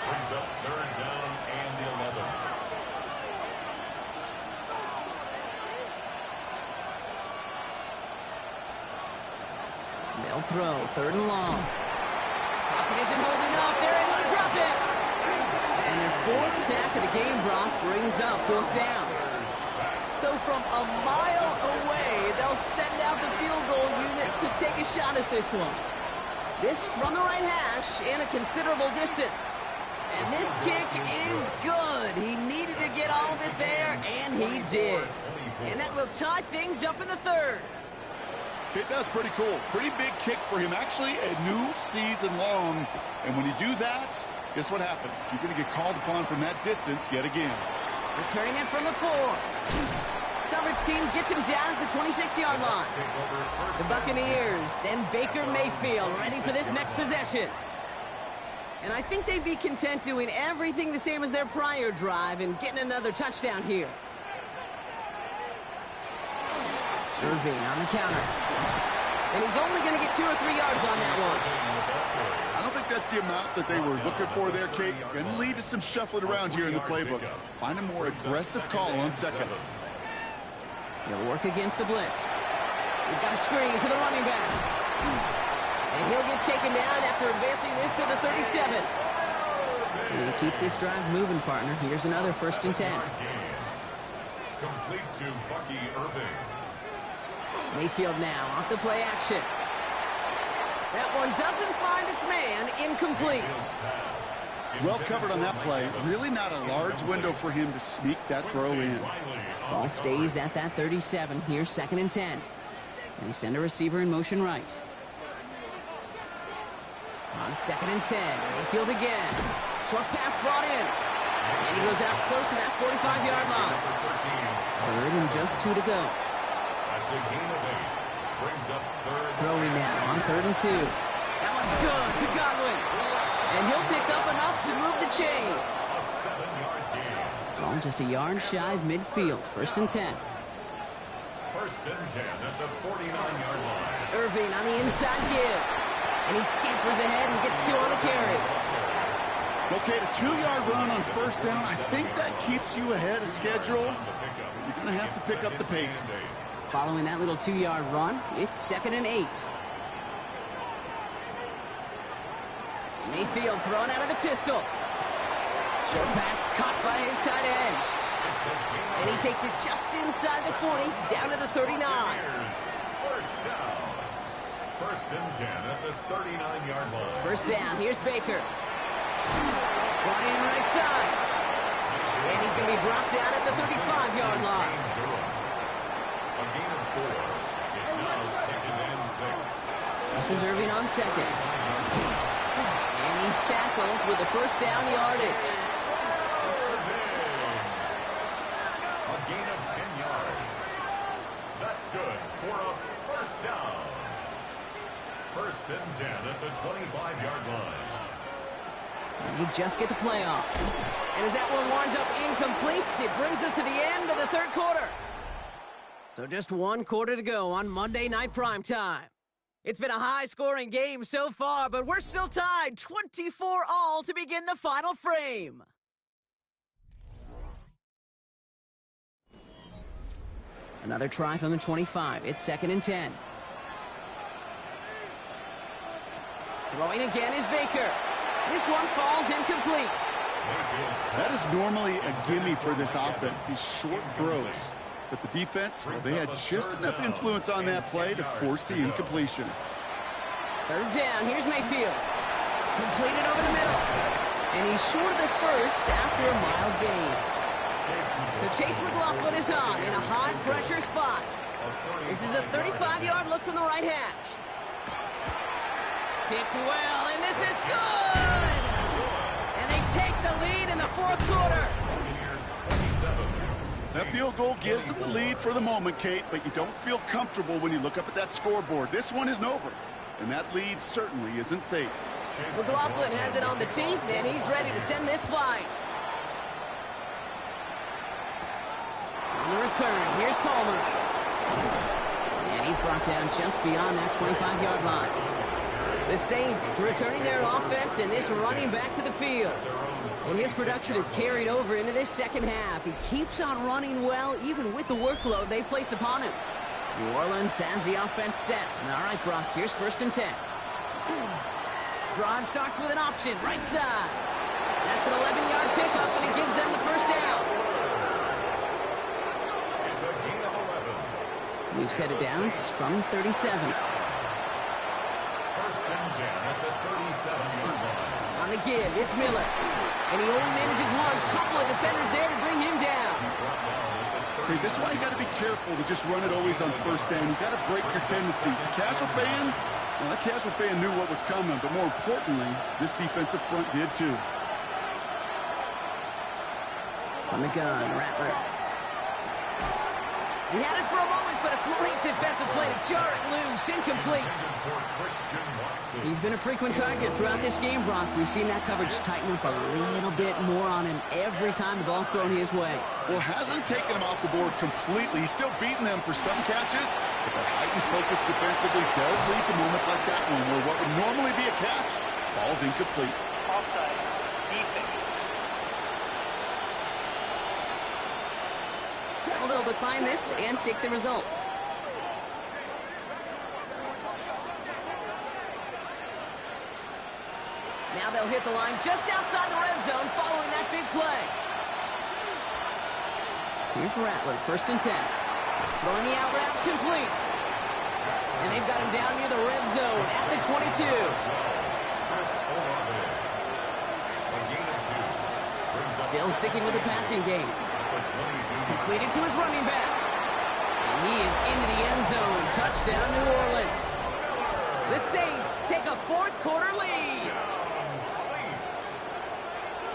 Brings up 3rd down and 11. They'll throw 3rd and long. Pocket isn't holding up. They're able to drop it. And their 4th sack of the game, Brock, brings up 4th down. So from a mile away, they'll send out the field goal unit to take a shot at this one. This from the right hash and a considerable distance. And this kick is good. He needed to get all of it there, and he did. And that will tie things up in the 3rd. Okay, that's pretty cool. Pretty big kick for him. Actually, a new season long. And when you do that, guess what happens? You're going to get called upon from that distance yet again. Returning it from the 4. Coverage team gets him down at the 26-yard line. The Buccaneers and Baker Mayfield ready for this next possession. And I think they'd be content doing everything the same as their prior drive and getting another touchdown here. Irving on the counter. And he's only going to get 2 or 3 yards on that one. I don't think that's the amount that they were looking for there, Kate. Going to lead to some shuffling around here in the playbook. Find a more aggressive call on 2nd. He'll work against the blitz. We've got a screen to the running back. And he'll get taken down after advancing this to the 37. And keep this drive moving, partner. Here's another 1st and 10. Complete to Bucky Irving. Mayfield now off the play action. That one doesn't find its man. Incomplete. Well covered on that play. Really not a large window for him to sneak that throw in. Ball stays at that 37. Here's 2nd and 10. They send a receiver in motion right. On 2nd and 10. Mayfield again. Short pass brought in. And he goes out close to that 45-yard line. 3rd and just 2 to go. That's a gain of 8. Brings up 3rd. Throwing now on 3rd and 2. That one's good to Godwin. And he'll pick up enough to move the chains. A 7-yard gain. Ball just a yard shy of midfield. 1st and 10. 1st and 10 at the 49-yard line. Irving on the inside give. And he scampers ahead and gets 2 on the carry. Okay, a 2-yard run on 1st down. I think that keeps you ahead of schedule. You're going to have to pick up the pace. Following that little 2-yard run, it's 2nd and 8. Mayfield thrown out of the pistol. Short pass caught by his tight end. And he takes it just inside the 40, down to the 39. First down. 1st and 10 at the 39-yard line. 1st down, here's Baker. Brought in right side. And he's going to be brought down at the 35-yard line. A gain of 4. It's now 2nd and 6. This is Irving on 2nd. And he's tackled with the 1st down yardage. First and 10 at the 25-yard line. And he just get the play off. And as that one winds up incomplete, it brings us to the end of the third quarter. So just one quarter to go on Monday Night Primetime. It's been a high-scoring game so far, but we're still tied 24-all to begin the final frame. Another try from the 25. It's 2nd and 10. Throwing again is Baker. This one falls incomplete. That is normally a gimme for this offense, these short throws. But the defense, well, they had just enough influence on that play to force the incompletion. 3rd down. Here's Mayfield. Completed over the middle. And he's short of the first after a mild gain. So Chase McLaughlin is on in a high-pressure spot. This is a 35-yard look from the right hash. Kicked well, and this is good! And they take the lead in the 4th quarter. That field goal gives them the lead for the moment, Kate, but you don't feel comfortable when you look up at that scoreboard. This one isn't over, and that lead certainly isn't safe. McLaughlin has it on the team, and he's ready to send this flying. On the return, here's Palmer. And he's brought down just beyond that 25-yard line. The Saints returning their offense and this running back to the field. And his production is carried over into this second half. He keeps on running well, even with the workload they placed upon him. New Orleans has the offense set. All right, Brock, here's 1st and 10. Drive starts with an option, right side. That's an 11-yard pickup, and it gives them the first down. It's a gain of 11. We've set it down from 37. 1st and 10 at the 37-yard line. On the give, it's Miller. And he only manages one. Couple of defenders there to bring him down. Okay, this is why you got to be careful to just run it always on 1st down. You got to break your tendencies. The casual fan, well, that casual fan knew what was coming, but more importantly, this defensive front did too. On the gun, Rattler. He had it for a moment, but a great defensive play to jar it loose. Incomplete. He's been a frequent target throughout this game, Brock. We've seen that coverage tighten up a little bit more on him every time the ball's thrown his way. Well, hasn't taken him off the board completely. He's still beating them for some catches, but that heightened focus defensively does lead to moments like that one where what would normally be a catch falls incomplete. Offside. Defense. So they'll decline this and take the result. Now they'll hit the line just outside the red zone following that big play. Here's Rattler, 1st and 10. Throwing the out route, complete. And they've got him down near the red zone at the 22. Still sticking with the passing game. Completed to his running back. And he is into the end zone. Touchdown, New Orleans. The Saints take a 4th quarter lead.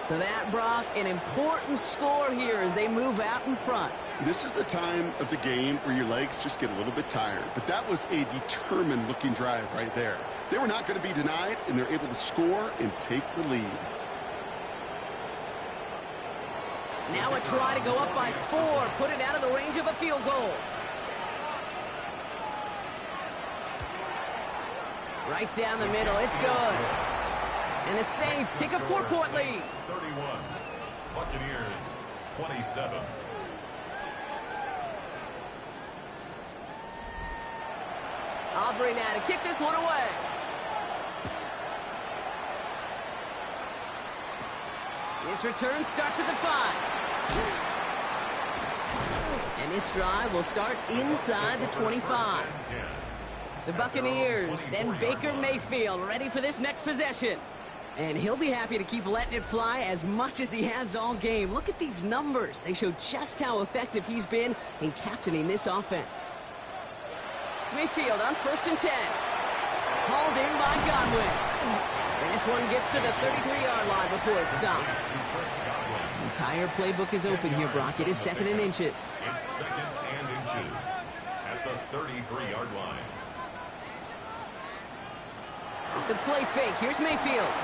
So that, Brock, an important score here as they move out in front. This is the time of the game where your legs just get a little bit tired. But that was a determined-looking drive right there. They were not going to be denied, and they're able to score and take the lead. Now a try to go up by 4, put it out of the range of a field goal. Right down the middle, it's good. And the Saints take a 4-point lead. 31. Buccaneers 27. Aubrey now to kick this one away. His return starts at the 5. And this drive will start inside the 25. The Buccaneers and Baker Mayfield ready for this next possession. And he'll be happy to keep letting it fly as much as he has all game. Look at these numbers. They show just how effective he's been in captaining this offense. Mayfield on 1st and 10. Hauled in by Godwin. And this one gets to the 33-yard line before it's stopped. The entire playbook is open here, Brock. It is 2nd and inches. It's 2nd and inches at the 33-yard line. Off the play fake. Here's Mayfield.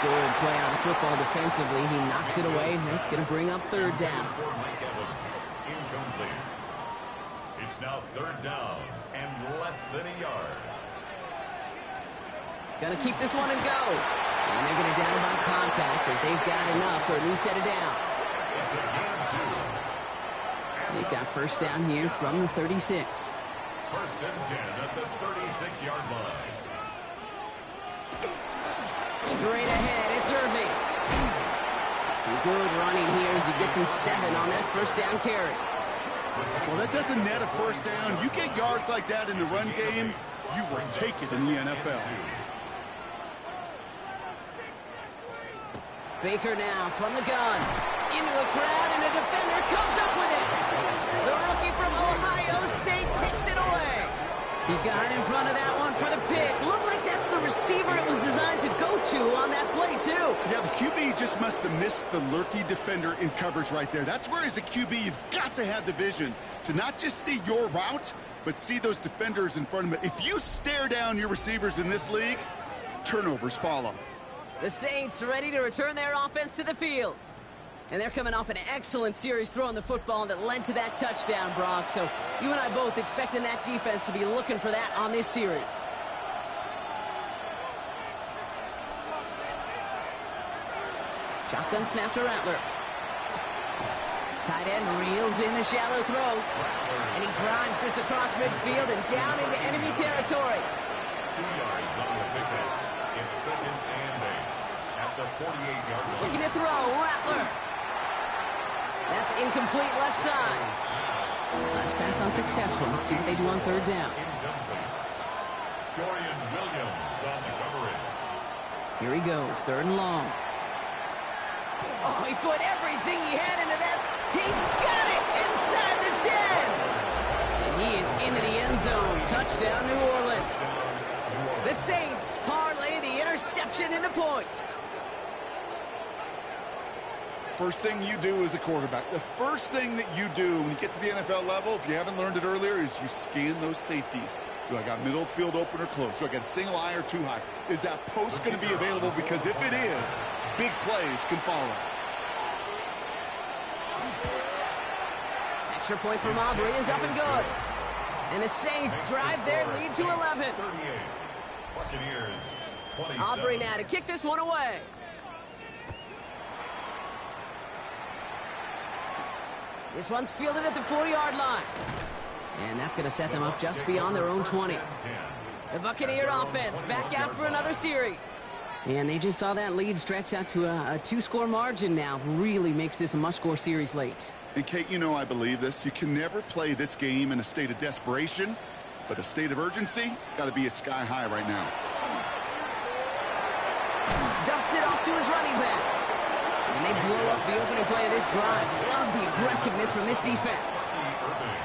Good play on the football defensively. He knocks it away, and that's going to bring up third down. Incomplete. It's now third down and less than a yard. Gonna keep this one and go. And they're going to down by contact as they've got enough for a new set of downs. It's a gain of 2. They've got first down here from the 36. First and 10 at the 36-yard line. Straight ahead, it's Irving. Some good running here as he gets him 7 on that first down carry. Well, that doesn't net a first down. You get yards like that in the run game, you will take it in the NFL. Baker now from the gun. Into a crowd, and a defender comes up with it. The rookie from Ohio State takes it away. He got in front of that one for the pick. Looked like that's the receiver it was designed to go to on that play, too. Yeah, the QB just must have missed the lurky defender in coverage right there. That's where, as a QB, you've got to have the vision to not just see your route, but see those defenders in front of it. If you stare down your receivers in this league, turnovers follow. The Saints ready to return their offense to the field. And they're coming off an excellent series throwing the football that led to that touchdown, Brock. So you and I both expecting that defense to be looking for that on this series. Shotgun snap to Rattler. Tight end reels in the shallow throw. And he drives this across midfield and down into enemy territory. 2 yards on the pickup. It's second and 8 at the 48-yard line. Looking to throw, Rattler. That's incomplete left side. Last pass unsuccessful. Let's see what they do on third down. Incomplete. Dorian Williams on the coverage. Here he goes, third and long. Oh, he put everything he had into that. He's got it inside the 10. And he is into the end zone. Touchdown, New Orleans. The Saints parlay the interception into points. First thing you do as a quarterback, the first thing that you do when you get to the NFL level, if you haven't learned it earlier, is you scan those safeties. Do I got middle field open or close? Do I got a single eye or two high? Is that post going to be available? Because if it is, big plays can follow. Extra point from Aubrey is up and good. And the Saints drive their lead to 11. 38. Buccaneers 27. Aubrey now to kick this one away. This one's fielded at the 40-yard line. And that's going to set them up just beyond their own 20. The Buccaneer offense back out for another series. And they just saw that lead stretch out to a 2-score margin now. Really makes this a must-score series late. And Kate, you know I believe this. You can never play this game in a state of desperation, but a state of urgency got to be sky high right now. Dumps it off to his running back. And they blow up the opening play of this drive. Love the aggressiveness from this defense. Irving.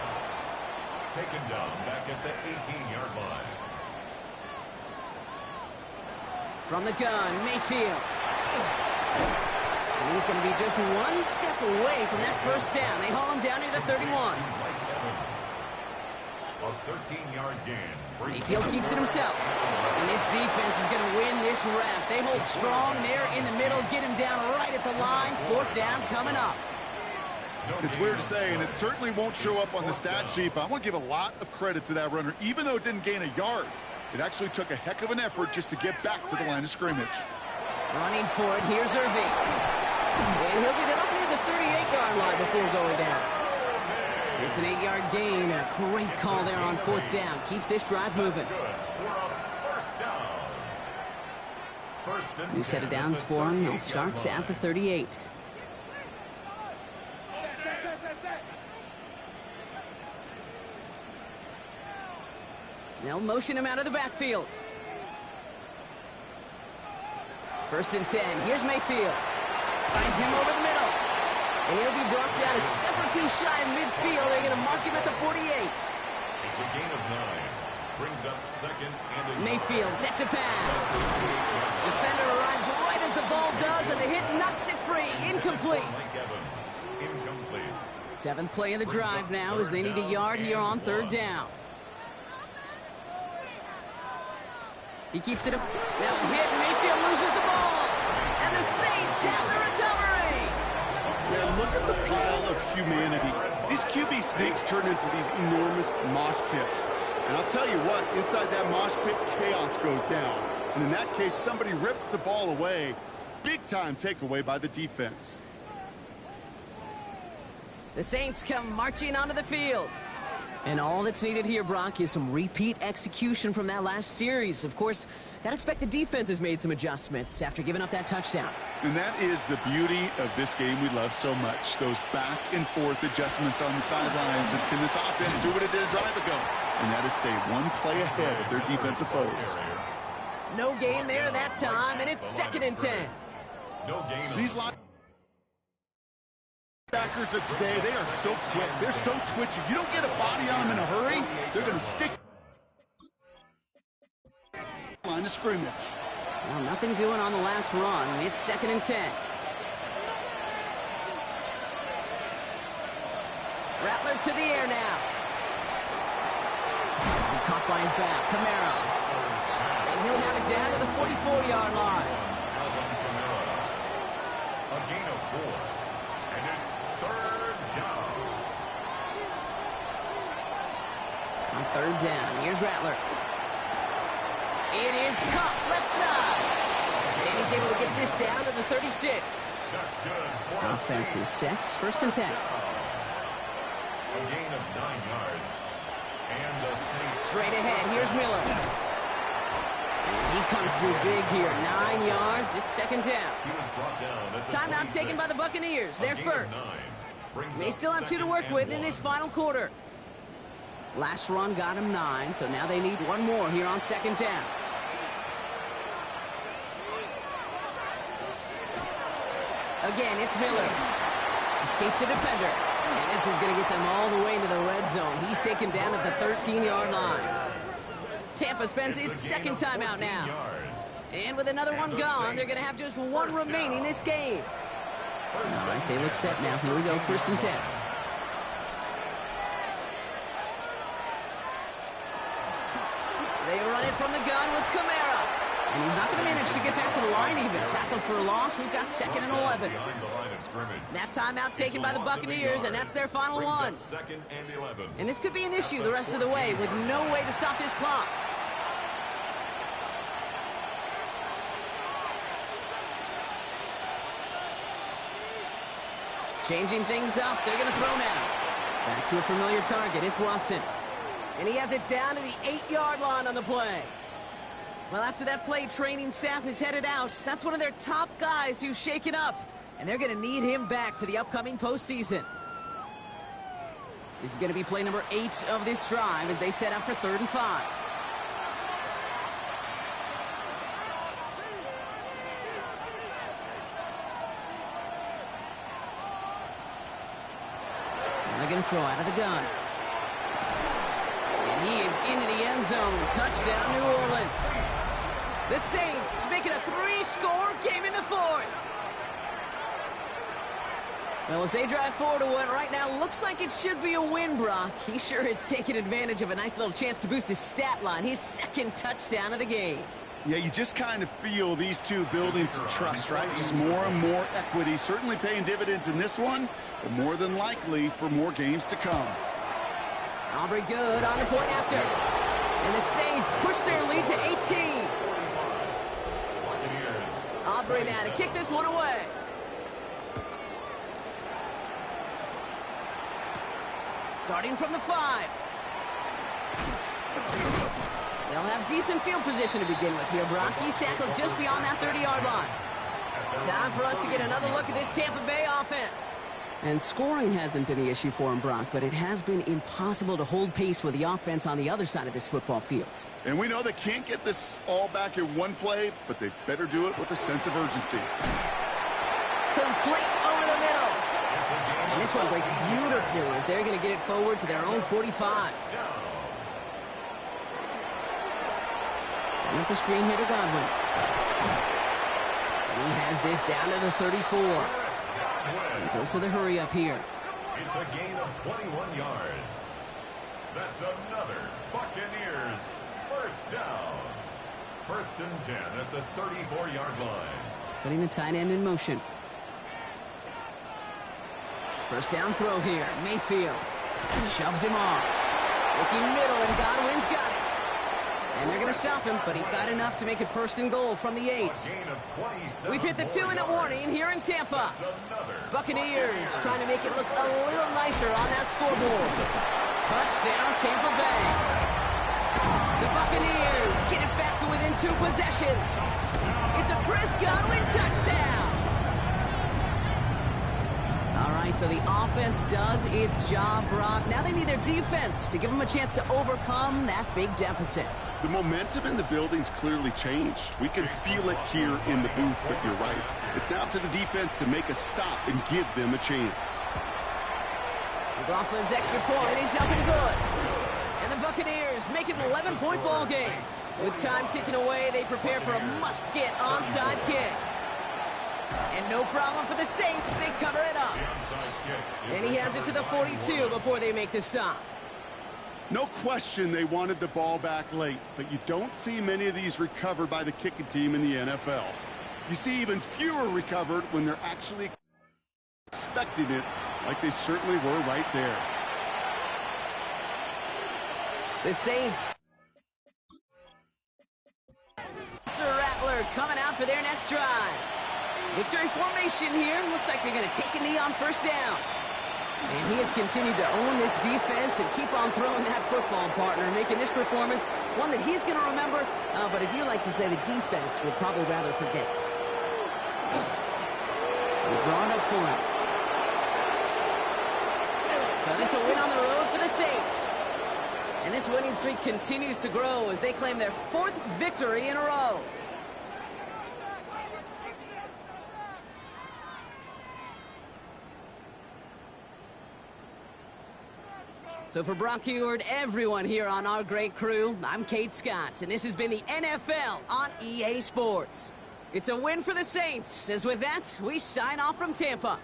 Taken down back at the 18-yard line. From the gun, Mayfield. And he's going to be just one step away from that first down. They haul him down near the 31. A 13-yard gain. Mayfield keeps it himself. And this defense is going to win this rep. They hold strong there in the middle, get him down right at the line. Fourth down coming up. It's weird to say, and it certainly won't show up on the stat sheet, but I want to give a lot of credit to that runner. Even though it didn't gain a yard, it actually took a heck of an effort just to get back to the line of scrimmage. Running for it, here's Irving. And he'll get it up near the 38-yard line before going down. It's an 8-yard gain. A great call there on fourth down. Keeps this drive moving. New set of downs for him. He starts at the 38. They'll motion him out of the backfield. First and 10. Here's Mayfield. Finds him over the middle. And he'll be brought down a step or two shy of midfield. They're going to mark him at the 48. It's a gain of 9. Brings up second and Mayfield set to pass. Defender arrives right as the ball does, and the hit knocks it free. Incomplete. Incomplete. Seventh play of the drive now as they need a yard here on third down. He keeps it up. Now hit. Mayfield loses the ball. And the Saints have the recovery. Man, look at the pile of humanity. These QB sneaks turn into these enormous mosh pits. And I'll tell you what, inside that mosh pit, chaos goes down. And in that case, somebody rips the ball away. Big time takeaway by the defense. The Saints come marching onto the field. And all that's needed here, Brock, is some repeat execution from that last series. Of course, gotta expect the defense has made some adjustments after giving up that touchdown. And that is the beauty of this game we love so much. Those back and forth adjustments on the sidelines. And can this offense do what it did a drive ago? And that is stay one play ahead of their defensive foes. No gain there that time, and it's 2nd and 10. No gain. These linebackers of today, they are so quick. They're so twitchy. You don't get a body on them in a hurry, they're going to stick. Line of scrimmage. Well, nothing doing on the last run. It's 2nd and 10. Rattler to the air now. He caught by his back. Kamara. And he'll have it down to the 44-yard line. A gain of 4. And it's 3rd down. On 3rd down, here's Rattler. It is caught left side. And he's able to get this down to the 36. That's good. Offense is set. 1st and 10. A gain of 9 yards. And the Saints. Straight ahead, here's Miller. And he comes through big here. 9 yards. It's 2nd down. He was brought down at the Timeout 26. taken by the Buccaneers. They're A gain of first. 9. Brings They up still have 2 to 2nd work and with in 1. this final quarter. Last run got him 9, so now they need one more here on 2nd down. Again, it's Miller. Escapes a defender. And this is going to get them all the way into the red zone. He's taken down at the 13-yard line. Tampa spends its 2nd timeout now. And with another one gone, they're going to have just one remaining this game. All right, they look set now. Here we go, 1st and 10. They run it from the gun with Kamara. And he's not going to manage to get back to the line even. Tackled for a loss. We've got 2nd and 11. That timeout taken by the Buccaneers, and that's their final one. 2nd and 11. And this could be an issue the rest of the way with no way to stop this clock. Changing things up. They're going to throw now. Back to a familiar target. It's Watson. And he has it down to the 8-yard line on the play. Well, after that play, training staff is headed out. That's one of their top guys who's shaken up. And they're going to need him back for the upcoming postseason. This is going to be play number 8 of this drive as they set up for 3rd and 5. And they're going to throw out of the gun. And he is into the end zone. Touchdown, New Orleans. The Saints making a 3-score game in the 4th. Well, as they drive forward to what right now looks like it should be a win, Brock. He sure has taken advantage of a nice little chance to boost his stat line. His 2nd touchdown of the game. Yeah, you just kind of feel these two building some trust, right? Just more and more equity. Certainly paying dividends in this one, but more than likely for more games to come. Aubrey good on the point after. And the Saints push their lead to 18. Aubrey now to kick this one away. Starting from the 5. They'll have decent field position to begin with here, Brock. He's tackled just beyond that 30-yard line. Time for us to get another look at this Tampa Bay offense. And scoring hasn't been the issue for him, Brock, but it has been impossible to hold pace with the offense on the other side of this football field. And we know they can't get this all back in one play, but they better do it with a sense of urgency. Complete over the middle. And this one breaks beautifully as they're going to get it forward to their own 45. Setting up the screen here to Godwin. And he has this down to the 34. And dose of the hurry up here. It's a gain of 21 yards. That's another Buccaneers first down. First and 10 at the 34-yard line. Putting the tight end in motion. First down throw here. Mayfield shoves him off. Looking middle, and Godwin's got it. And they're going to stop him, but he got enough to make it first and goal from the 8. We've hit the 2-minute warning here in Tampa. Buccaneers trying to make it look a little nicer on that scoreboard. Touchdown, Tampa Bay. The Buccaneers get it back to within 2 possessions. It's a Chris Godwin touchdown. All right, so the offense does its job, Brock. Now they need their defense to give them a chance to overcome that big deficit. The momentum in the building's clearly changed. We can feel it here in the booth, but you're right. It's now up to the defense to make a stop and give them a chance. McLaughlin's extra point is up and good. And the Buccaneers make it an 11-point ball game. With time ticking away, they prepare for a must-get onside kick. And no problem for the Saints. They cover it up. And he has it to the 42 before they make the stop. No question they wanted the ball back late, but you don't see many of these recovered by the kicking team in the NFL. You see even fewer recovered when they're actually expecting it, like they certainly were right there. The Saints. Sir Rattler coming out for their next drive. Victory formation here. Looks like they're going to take a knee on first down. And he has continued to own this defense and keep on throwing that football, partner, making this performance one that he's going to remember. But as you like to say, the defense will probably rather forget. We're drawing up for him. So this will win on the road for the Saints. And this winning streak continues to grow as they claim their 4th victory in a row. So for Brock Heward, everyone here on our great crew, I'm Kate Scott, and this has been the NFL on EA Sports. It's a win for the Saints, as with that, we sign off from Tampa.